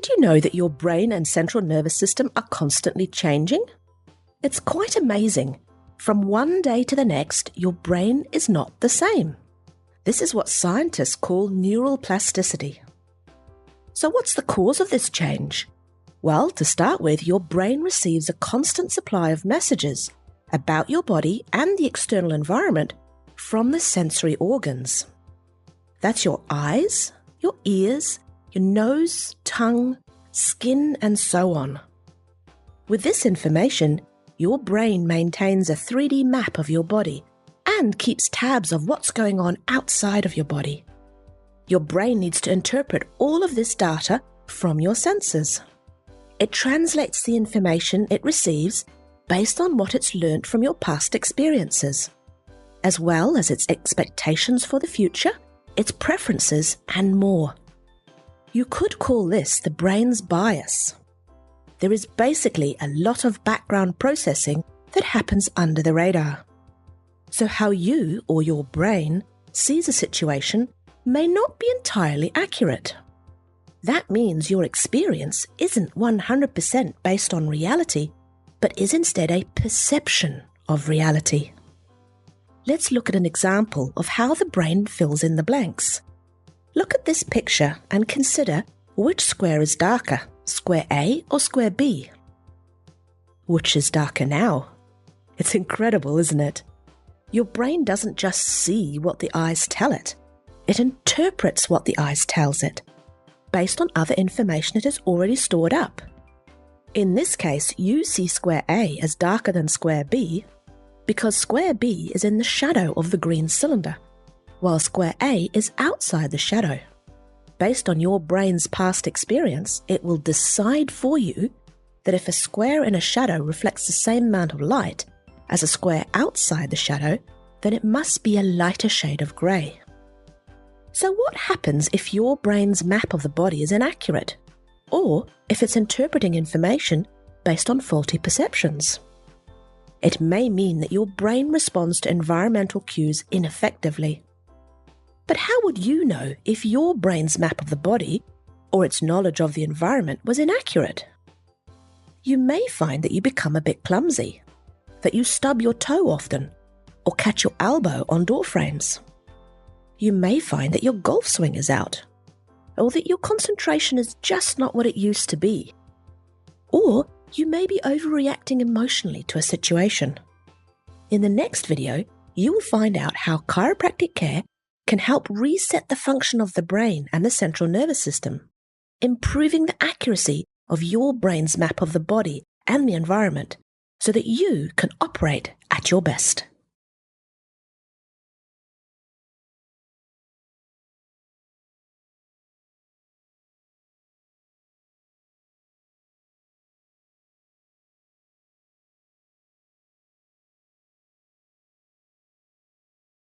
Did you know that your brain and central nervous system are constantly changing? It's quite amazing. From one day to the next, your brain is not the same. This is what scientists call neural plasticity. So what's the cause of this change? Well, to start with, your brain receives a constant supply of messages about your body and the external environment from the sensory organs. That's your eyes, your ears, your nose, tongue, skin, and so on. With this information, your brain maintains a 3D map of your body and keeps tabs of what's going on outside of your body. Your brain needs to interpret all of this data from your senses. It translates the information it receives based on what it's learnt from your past experiences, as well as its expectations for the future, its preferences, and more. You could call this the brain's bias. There is basically a lot of background processing that happens under the radar. So how you or your brain sees a situation may not be entirely accurate. That means your experience isn't 100% based on reality, but is instead a perception of reality. Let's look at an example of how the brain fills in the blanks. Look at this picture and consider which square is darker, square A or square B? Which is darker now? It's incredible, isn't it? Your brain doesn't just see what the eyes tell it. It interprets what the eyes tells it, based on other information it has already stored up. In this case, you see square A as darker than square B because square B is in the shadow of the green cylinder, while square A is outside the shadow. Based on your brain's past experience, it will decide for you that if a square in a shadow reflects the same amount of light as a square outside the shadow, then it must be a lighter shade of grey. So what happens if your brain's map of the body is inaccurate, or if it's interpreting information based on faulty perceptions? It may mean that your brain responds to environmental cues ineffectively. But how would you know if your brain's map of the body, or its knowledge of the environment, was inaccurate? You may find that you become a bit clumsy, that you stub your toe often, or catch your elbow on door frames. You may find that your golf swing is out, or that your concentration is just not what it used to be. Or you may be overreacting emotionally to a situation. In the next video, you will find out how chiropractic care can help reset the function of the brain and the central nervous system, improving the accuracy of your brain's map of the body and the environment so that you can operate at your best.